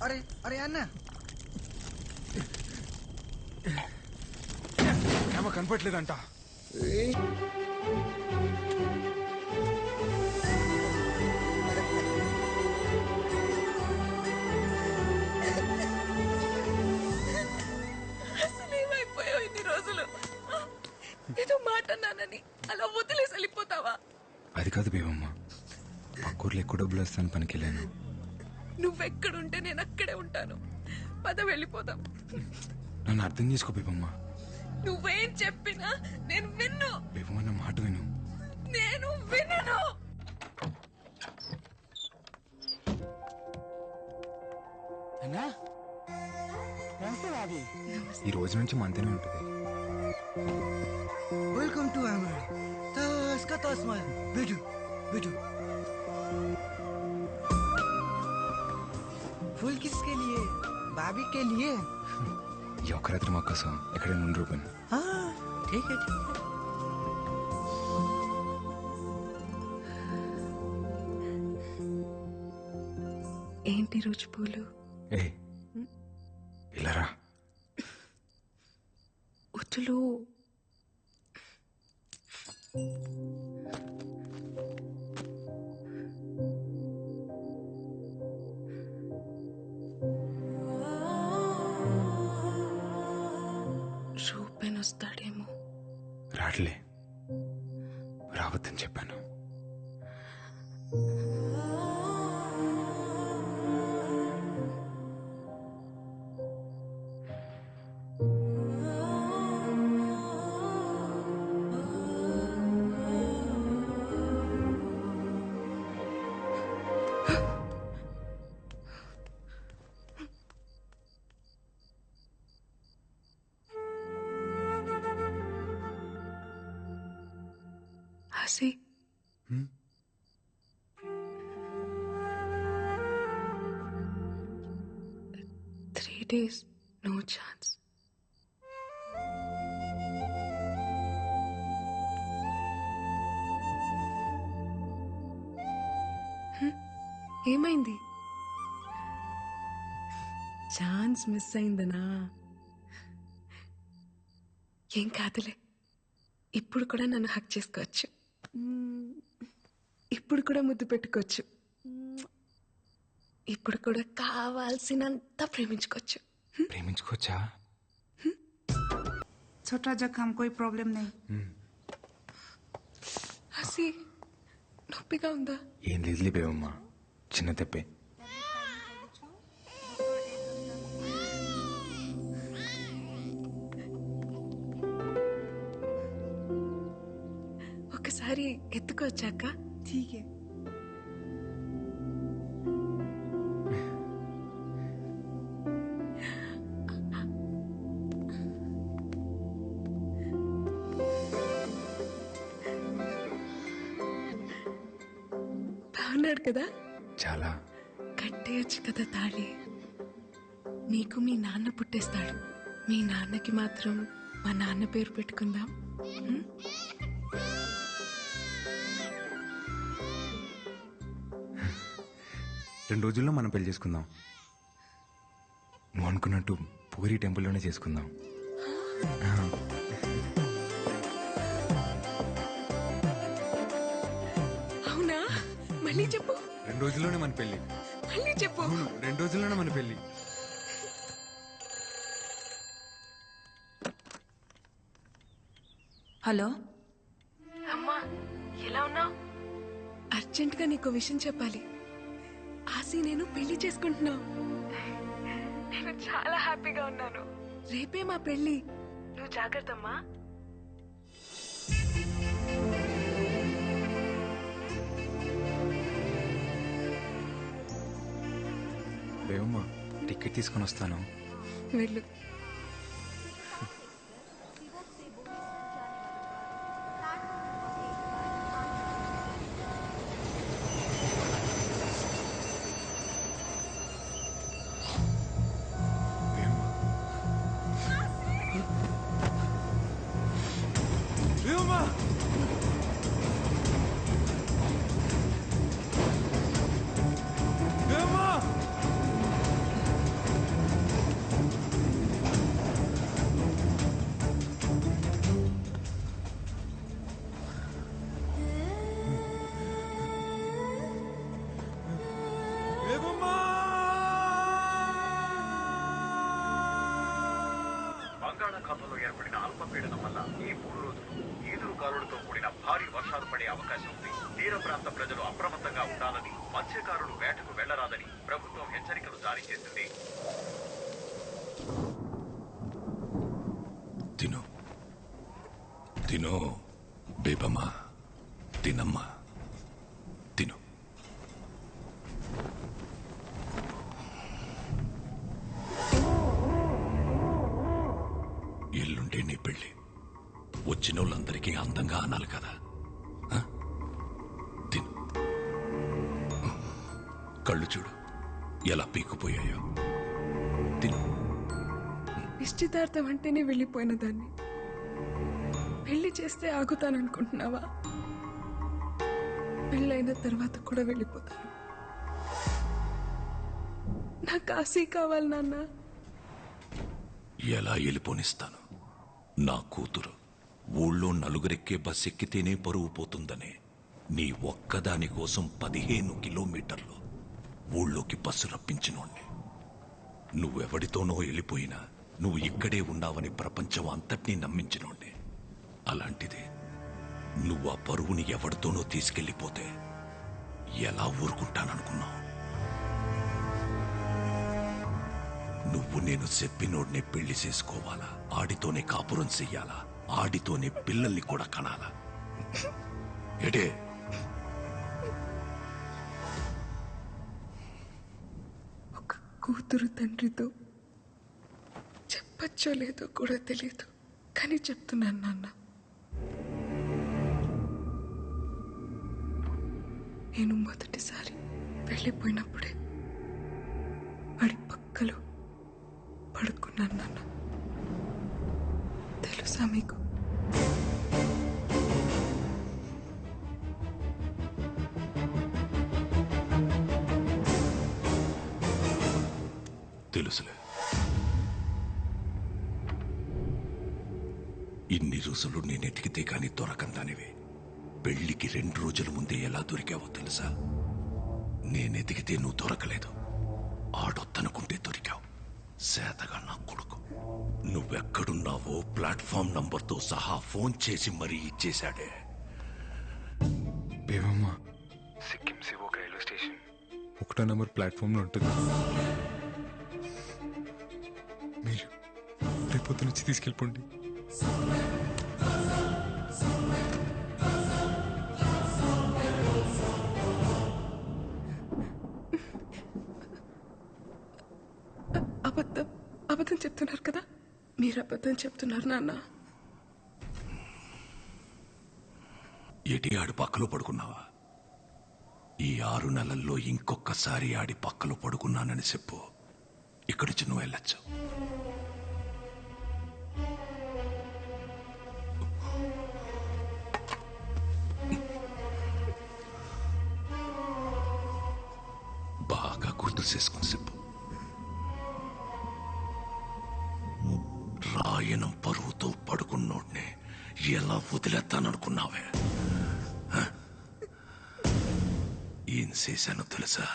अरे अरे అన్న ఏమో కనపట్లేదంట. అసలు ఏమైపోయావు ఇన్ని రోజులు? ఏదో మాట అన్నానని అలా వదిలేసి వెళ్ళిపోతావా? అది కాదు బేవమ్మ, పక్కూర్లో ఎక్కువ డబ్బులు వస్తాను పనికి వెళ్ళాను. నువ్వెక్కడుంటే నేను అక్కడే ఉంటాను. పద వెళ్ళిపోదాం. నన్ను అర్థం చేసుకో బేవమ్మ. నువ్వేం చెప్పినా నేను విన్ను. బేవమ్మ నా మాట విను. నేను వినను. ఈ రోజు నుంచి మంతనే ఉంటుంది. वेलकम टू अमर तस का तस माय बैठो बैठो फूल किसके लिए? भाभी के लिए। ఈ ఒక్క రాత్రి మా కోసం ఎక్కడైనా ఉండి రూపాయలు. हाँ ठीक है ठीक है. ఏంటి రోజు పూలు? ఏ ఇలా రా. వద్దులు. రూపెన్ వస్తాడేమో. రాట్లే, రావద్దని చెప్పాను. హసి, హ్మ్? 3 days, no chance. ఏమైంది? ఛాన్స్ మిస్ అయిందనా? ఏం కాదులే, ఇప్పుడు కూడా నన్ను హక్ చేసుకోవచ్చు, ఇప్పుడు కూడా ముద్దు పెట్టుకోవచ్చు, ఇప్పుడు కూడా కావాల్సినంత ప్రేమించుకోవచ్చు. ప్రేమించుకోవచ్చా? छोटा जख्म कोई प्रॉब्लम नहीं. హసి, నొప్పిగా ఉందా? ఏం లేదులే బేవమ్మ, చిన్న తెప్పే. ఒకసారి ఎత్తుకోవచ్చాక? ठीक है. బాగున్నాడు కదా? చాలా. కట్టేయచ్చు కదా తాళి. నీకు మీ నాన్న పుట్టేస్తాడు, మీ నాన్నకి మాత్రం మా నాన్న పేరు పెట్టుకుందాం. 2 రోజుల్లో మనం పెళ్లి చేసుకుందాం. నువ్వు అనుకున్నట్టు పూరి టెంపుల్లోనే చేసుకుందాం. అవునా? మళ్ళీ చెప్పు. 2 రోజుల్లోనే మన పెళ్లి. మళ్ళీ చెప్పు. అవును, 2 రోజుల్లోనే మన పెళ్లి. हेलो. అమ్మా, ఎలా ఉన్నావు? అర్జెంటుగా నీకు విషయం చెప్పాలి. ఆసి నేను పెళ్లి చేసుకుంటున్నావు. నేను చాలా హ్యాపీగా ఉన్నాను. రేపే మా పెళ్లి. నువ్వు జాగ్రత్తమ్మా. బేవమ్మ, టికెట్ తీసుకొని వస్తాను. వెళ్ళు. బంగాళాఖాతంలో ఏర్పడిన అల్పపీడనం వల్ల ఈ 3 రోజులు ఈదురు గాలులతో కూడిన భారీ వర్షాలు పడే అవకాశం ఉంది. తీర ప్రాంత ప్రజలు అప్రమత్తంగా ఉండాలని, మత్స్యకారులు వేటకు వెళ్లరాదని ప్రభుత్వం హెచ్చరికలు జారీ చేసింది. తిను తిను బేబమ్మా, తినమ్మా, తిను. ఎల్లుండే నీ పెళ్ళి. వచ్చిన వాళ్ళందరికీ అందంగా అనాలి కదా. ఆ? తిను. కళ్ళు చూడు ఎలా పీక్కుపోయాయో. తిను. నిశ్చితార్థం అంటేనే వెళ్ళిపోయిన దాన్ని పెళ్లి చేస్తే ఆగుతాననుకుంటున్నావా? పెళ్ళైన తర్వాత కూడా వెళ్ళిపోతాను. నా కాశీ కావాలి నాన్న. ఎలా వెళ్ళిపోనిస్తాను? నా కూతురు ఊళ్ళో నలుగురెక్కే బస్ ఎక్కితేనే పరువు పోతుందనే నీ ఒక్కదాని కోసం 15 కిలోమీటర్లు ఊళ్ళోకి బస్సు రప్పించినోణ్ణి. నువ్వెవడితోనో వెళ్ళిపోయినా నువ్వు ఇక్కడే ఉన్నావని ప్రపంచం అంతటినీ నమ్మించినోణ్ణి. అలాంటిది నువ్వు ఆ పరువుని ఎవడితోనో తీసుకెళ్ళిపోతే ఎలా ఊరుకుంటాననుకున్నావు? నువ్వు నేను చెప్పినోడ్నే పెళ్లి చేసుకోవాలా, ఆడితోనే కాపురం చెయ్యాలా, ఆడితోనే పిల్లల్ని కూడా కనాలా? ఎడే ఒక కూతురు తండ్రితో చెప్పచ్చో లేదో కూడా తెలియదు, కానీ చెప్తున్నాను నాన్న. నేను మొదటిసారి వెళ్ళిపోయినప్పుడే వాడి పక్కలో పడుకున్నాను నాన్న. తెలుసా మీకు? తెలుసులే. ఇన్ని రోజులు నేను ఎతికితే కాని దొరకందానివి పెళ్లికి 2 రోజుల ముందే ఎలా దొరికావో తెలుసా? నేనెతికితే నువ్వు దొరకలేదు, ఆడొద్దనుకుంటే దొరికావు. సేతగా నా కొడుకు నువ్వెక్కడున్నావో ప్లాట్ఫామ్ నంబర్తో సహా ఫోన్ చేసి మరీ ఇచ్చేశాడే. బేబమ్మ, సిక్కిం సివోక్ రైల్వే స్టేషన్ 1వ నంబర్ ప్లాట్ఫామ్లో ఉంటుంది. మీరు రేపొద్దు నుంచి తీసుకెళ్ళిపోండి. అబద్ధం చెప్తున్నారు కదా? మీరు అబద్ధం చెప్తున్నారు నాన్న. ఎటి ఆడి పక్కలో పడుకున్నావా? ఈ 6 నెలల్లో ఇంకొకసారి ఆడి పక్కలో పడుకున్నానని చెప్పు, ఇక్కడికి నువ్వు వెళ్ళొచ్చు. బాగా గుర్తు చేసుకుని చెప్పు. రాయనం పరువుతో పడుకున్నోడ్నే ఎలా వదిలేస్తాననుకున్నావే? ఏం చేశానో తెలుసా?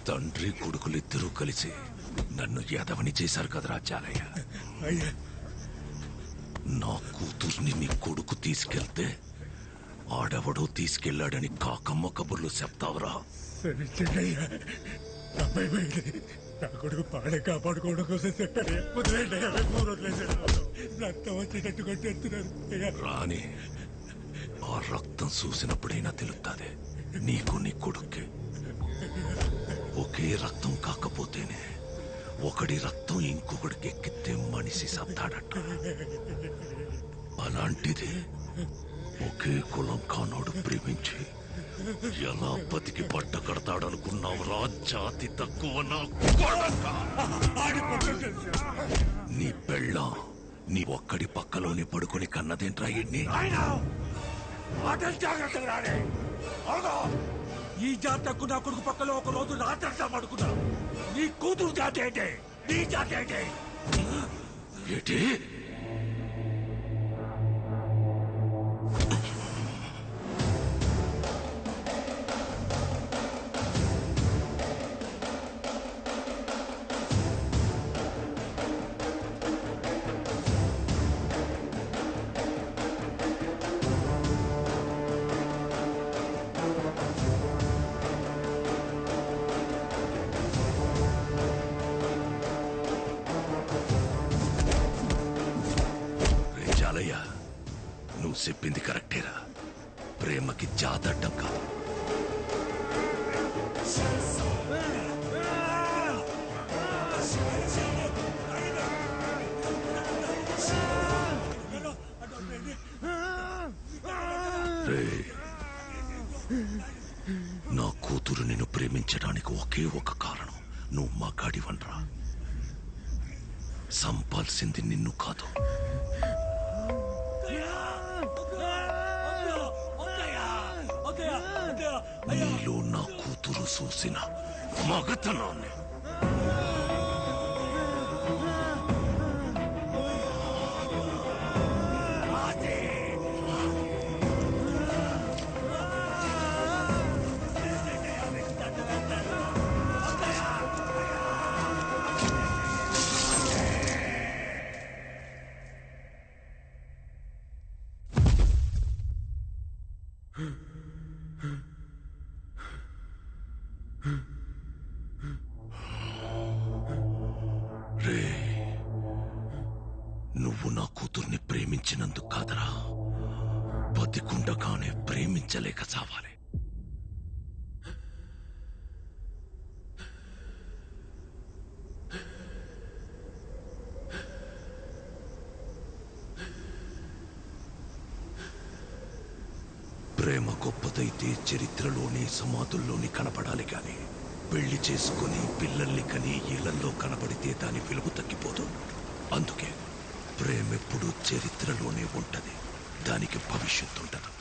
తండ్రి కొడుకులిద్దరూ కలిసి నన్ను యాదవని చేశారు కదరా చాలయ్య. నా కూతుర్ని నీ కొడుకు తీసుకెళ్తే ఆడెవడో తీసుకెళ్లాడని కాకమ్మ కబుర్లు చెప్తావురా? నా కొడుకు పాడే కాపాడుకోవడం కోసం చెప్పారు. రక్తం వచ్చేటట్టు కొట్టేస్తున్నారు. రాని ఆ రక్తం చూసినప్పుడైనా తెలుస్తుంది నీకు నీ కొడుక్కి. ఒకే రక్తం కాకపోతేనే ఒకడి రక్తం ఇంకొకడికి ఎక్కితే మనిషి సత్తాడట. అలాంటిది ఒకే కులం కానోడు ప్రేమించి ఎలా బతికి బట్ట కడతాడనుకున్నావురా జాతి తక్కువ నా కొడకా? నీ పెళ్ళాం నీ ఒక్కడి పక్కలోనే పడుకొని కన్నదేంట్రా ఎన్ని ఈ జాతకు నా కొడుకు పక్కలో ఒక రోజు రాత్రంతా పడుకున్నా. నీ కూతురు జాతి ఏంటి? నీ జాతి ఏంటి? ఏంటి నువ్వు చెప్పింది కరెక్టేరా. ప్రేమకి జాతడ్డం కాదు. నా కూతురు నిన్ను ప్రేమించడానికి ఒకే ఒక కారణం, నువ్వు మగాడివన్రా. సంపాల్సింది నిన్ను కాదు. నీలో నా కూతురు చూసిన మగతనాన్ని. రే, నువ్వు నా కూతుర్ని ప్రేమించినందుకు కాదరా, బతికుండగానే ప్రేమించలేక చావాలి. ప్రేమ గొప్పదైతే చరిత్రలోని సమాధుల్లోని కనపడాలి గాని, పెళ్లి చేసుకుని పిల్లల్ని కని ఇళ్లలో కనబడితే దాని విలువ తగ్గిపోదు. అందుకే ప్రేమెప్పుడు చరిత్రలోనే ఉంటది, దానికి భవిష్యత్తు ఉండదు.